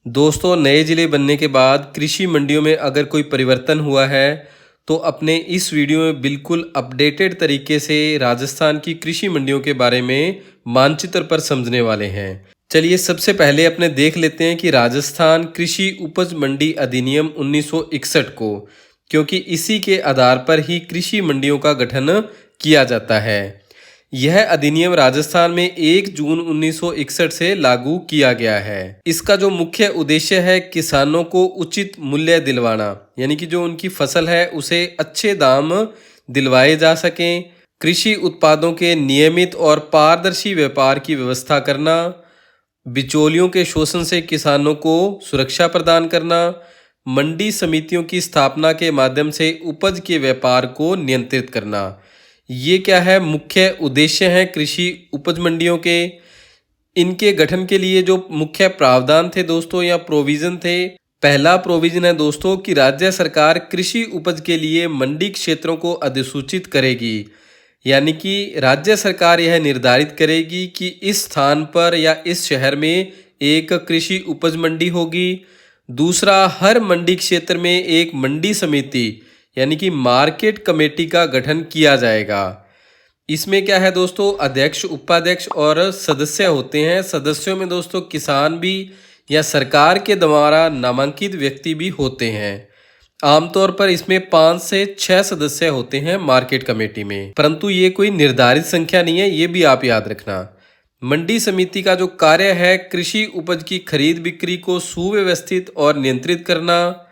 दोस्तों, नए ज़िले बनने के बाद कृषि मंडियों में अगर कोई परिवर्तन हुआ है तो अपने इस वीडियो में बिल्कुल अपडेटेड तरीके से राजस्थान की कृषि मंडियों के बारे में मानचित्र पर समझने वाले हैं। चलिए सबसे पहले अपने देख लेते हैं कि राजस्थान कृषि उपज मंडी अधिनियम 1961 को, क्योंकि इसी के आधार पर ही कृषि मंडियों का गठन किया जाता है। यह अधिनियम राजस्थान में 1 जून 1961 से लागू किया गया है। इसका जो मुख्य उद्देश्य है किसानों को उचित मूल्य दिलवाना, यानी कि जो उनकी फसल है उसे अच्छे दाम दिलवाए जा सकें, कृषि उत्पादों के नियमित और पारदर्शी व्यापार की व्यवस्था करना, बिचौलियों के शोषण से किसानों को सुरक्षा प्रदान करना, मंडी समितियों की स्थापना के माध्यम से उपज के व्यापार को नियंत्रित करना। ये क्या है, मुख्य उद्देश्य हैं कृषि उपज मंडियों के। इनके गठन के लिए जो मुख्य प्रावधान थे दोस्तों या प्रोविजन थे, पहला प्रोविजन है दोस्तों कि राज्य सरकार कृषि उपज के लिए मंडी क्षेत्रों को अधिसूचित करेगी, यानी कि राज्य सरकार यह निर्धारित करेगी कि इस स्थान पर या इस शहर में एक कृषि उपज मंडी होगी। दूसरा, हर मंडी क्षेत्र में एक मंडी समिति यानी कि मार्केट कमेटी का गठन किया जाएगा। इसमें क्या है दोस्तों, अध्यक्ष, उपाध्यक्ष और सदस्य होते हैं। सदस्यों में दोस्तों किसान भी या सरकार के द्वारा नामांकित व्यक्ति भी होते हैं। आमतौर पर इसमें 5 से 6 सदस्य होते हैं मार्केट कमेटी में, परंतु ये कोई निर्धारित संख्या नहीं है, ये भी आप याद रखना। मंडी समिति का जो कार्य है कृषि उपज की खरीद बिक्री को सुव्यवस्थित और नियंत्रित करना।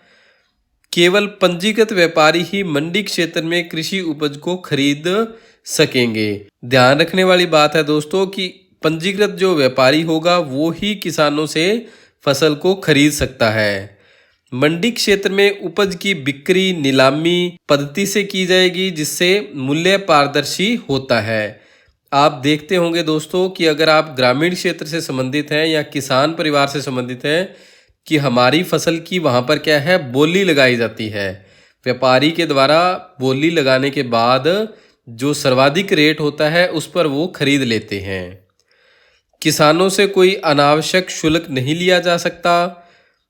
केवल पंजीकृत व्यापारी ही मंडी क्षेत्र में कृषि उपज को खरीद सकेंगे। ध्यान रखने वाली बात है दोस्तों कि पंजीकृत जो व्यापारी होगा वो ही किसानों से फसल को खरीद सकता है। मंडी क्षेत्र में उपज की बिक्री नीलामी पद्धति से की जाएगी, जिससे मूल्य पारदर्शी होता है। आप देखते होंगे दोस्तों कि अगर आप ग्रामीण क्षेत्र से संबंधित हैं या किसान परिवार से संबंधित हैं कि हमारी फसल की वहाँ पर क्या है, बोली लगाई जाती है। व्यापारी के द्वारा बोली लगाने के बाद जो सर्वाधिक रेट होता है उस पर वो खरीद लेते हैं। किसानों से कोई अनावश्यक शुल्क नहीं लिया जा सकता।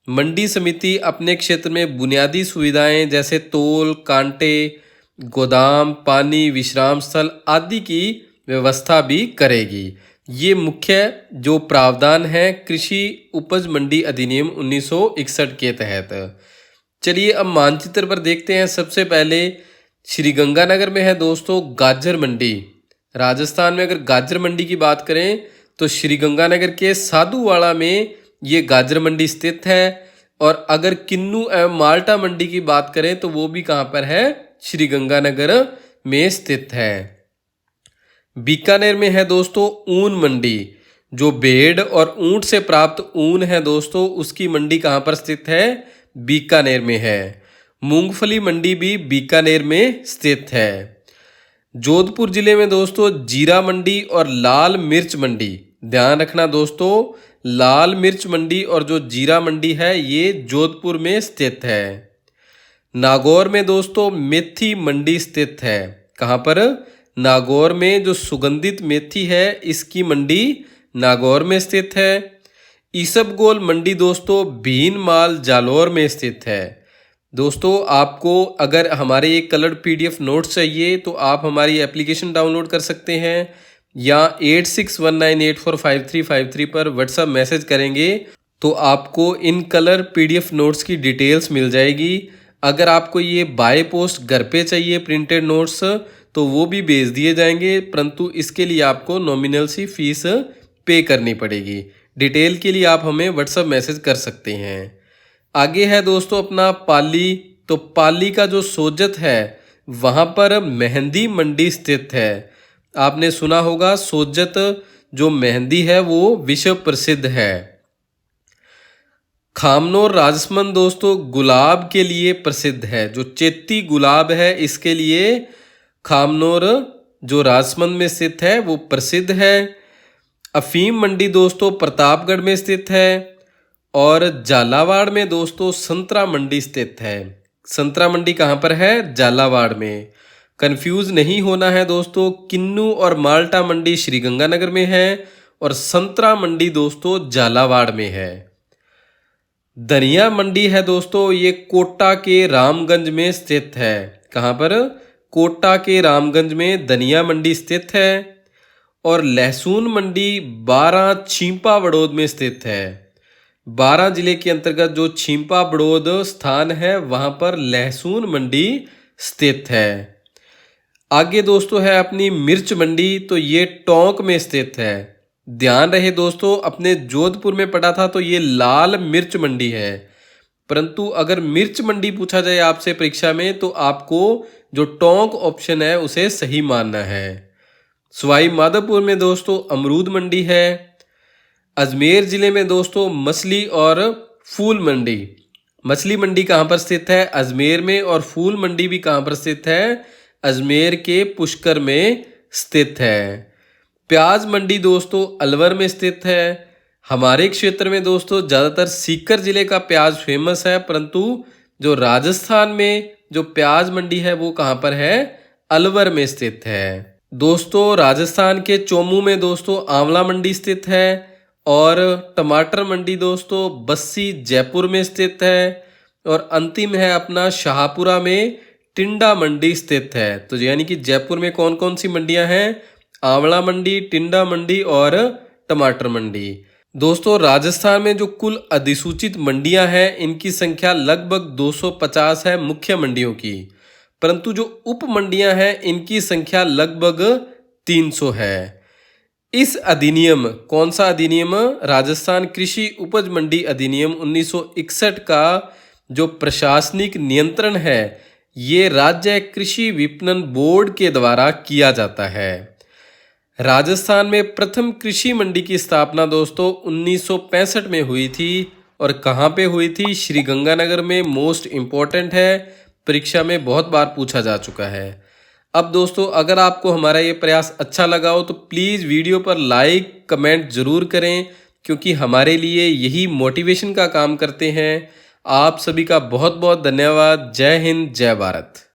मंडी समिति अपने क्षेत्र में बुनियादी सुविधाएं जैसे तोल, कांटे, गोदाम, पानी, विश्राम स्थल आदि की व्यवस्था भी करेगी। ये मुख्य जो प्रावधान है कृषि उपज मंडी अधिनियम 1961 के तहत। चलिए अब मानचित्र पर देखते हैं। सबसे पहले श्रीगंगानगर में है दोस्तों गाजर मंडी। राजस्थान में अगर गाजर मंडी की बात करें तो श्रीगंगानगर के साधुवाड़ा में ये गाजर मंडी स्थित है। और अगर किन्नू एवं माल्टा मंडी की बात करें तो वो भी कहाँ पर है, श्रीगंगानगर में स्थित है। बीकानेर में है दोस्तों ऊन मंडी। जो भेड़ और ऊंट से प्राप्त ऊन है दोस्तों उसकी मंडी कहाँ पर स्थित है, बीकानेर में है। मूंगफली मंडी भी बीकानेर में स्थित है। जोधपुर जिले में दोस्तों जीरा मंडी और लाल मिर्च मंडी। ध्यान रखना दोस्तों, लाल मिर्च मंडी और जो जीरा मंडी है ये जोधपुर में स्थित है। नागौर में दोस्तों मेथी मंडी स्थित है। कहाँ पर, नागौर में जो सुगंधित मेथी है इसकी मंडी नागौर में स्थित है। ईसबगोल मंडी दोस्तों भीनमाल जालौर में स्थित है। दोस्तों आपको अगर हमारे एक कलर्ड पीडीएफ नोट्स चाहिए तो आप हमारी एप्लीकेशन डाउनलोड कर सकते हैं या 8619845353 पर व्हाट्सएप मैसेज करेंगे तो आपको इन कलर पीडीएफ नोट्स की डिटेल्स मिल जाएगी। अगर आपको ये बाय पोस्ट घर पे चाहिए प्रिंटेड नोट्स तो वो भी भेज दिए जाएंगे, परंतु इसके लिए आपको नॉमिनल सी फीस पे करनी पड़ेगी। डिटेल के लिए आप हमें व्हाट्सएप मैसेज कर सकते हैं। आगे है दोस्तों अपना पाली। तो पाली का जो सोजत है वहाँ पर मेहंदी मंडी स्थित है। आपने सुना होगा सोजत जो मेहंदी है वो विश्व प्रसिद्ध है। खामनोर राजसमंद दोस्तों गुलाब के लिए प्रसिद्ध है। जो चेती गुलाब है इसके लिए खामनोर जो राजसमंद में स्थित है वो प्रसिद्ध है। अफीम मंडी दोस्तों प्रतापगढ़ में स्थित है। और झालावाड़ में दोस्तों संतरा मंडी स्थित है। संतरा मंडी कहाँ पर है, झालावाड़ में। कंफ्यूज नहीं होना है दोस्तों, किन्नू और माल्टा मंडी श्रीगंगानगर में है और संतरा मंडी दोस्तों झालावाड़ में है। धनिया मंडी है दोस्तों, ये कोटा के रामगंज में स्थित है। कहाँ पर? कोटा के रामगंज में धनिया मंडी स्थित है। और लहसुन मंडी 12 छिंपा बड़ौद में स्थित है। 12 जिले के अंतर्गत जो छिंपा बड़ौद स्थान है वहां पर लहसुन मंडी स्थित है। आगे दोस्तों है अपनी मिर्च मंडी, तो ये टोंक में स्थित है। ध्यान रहे दोस्तों, अपने जोधपुर में पढ़ा था तो ये लाल मिर्च मंडी है, परंतु अगर मिर्च मंडी पूछा जाए आपसे परीक्षा में तो आपको जो टोंक ऑप्शन है उसे सही मानना है। सवाई माधोपुर में दोस्तों अमरूद मंडी है। अजमेर जिले में दोस्तों मछली और फूल मंडी। मछली मंडी कहाँ पर स्थित है? अजमेर में। और फूल मंडी भी कहाँ पर स्थित है? अजमेर के पुष्कर में स्थित है। प्याज मंडी दोस्तों अलवर में स्थित है। हमारे क्षेत्र में दोस्तों ज़्यादातर सीकर जिले का प्याज फेमस है, परंतु जो राजस्थान में जो प्याज मंडी है वो कहाँ पर है? अलवर में स्थित है। दोस्तों राजस्थान के चोमू में दोस्तों आंवला मंडी स्थित है। और टमाटर मंडी दोस्तों बस्सी जयपुर में स्थित है। और अंतिम है अपना शाहपुरा में टिंडा मंडी स्थित है। तो यानी कि जयपुर में कौन कौन सी मंडियां हैं? आंवला मंडी, टिंडा मंडी और टमाटर मंडी। दोस्तों राजस्थान में जो कुल अधिसूचित मंडियां हैं इनकी संख्या लगभग 250 है मुख्य मंडियों की, परंतु जो उप मंडियां हैं इनकी संख्या लगभग 300 है। इस अधिनियम, कौन सा अधिनियम? राजस्थान कृषि उपज मंडी अधिनियम 1961 का जो प्रशासनिक नियंत्रण है ये राज्य कृषि विपणन बोर्ड के द्वारा किया जाता है। राजस्थान में प्रथम कृषि मंडी की स्थापना दोस्तों 1965 में हुई थी। और कहाँ पे हुई थी? श्री गंगानगर में। मोस्ट इम्पॉर्टेंट है, परीक्षा में बहुत बार पूछा जा चुका है। अब दोस्तों अगर आपको हमारा ये प्रयास अच्छा लगा हो तो प्लीज़ वीडियो पर लाइक कमेंट ज़रूर करें, क्योंकि हमारे लिए यही मोटिवेशन का काम करते हैं। आप सभी का बहुत बहुत धन्यवाद। जय हिंद, जय भारत।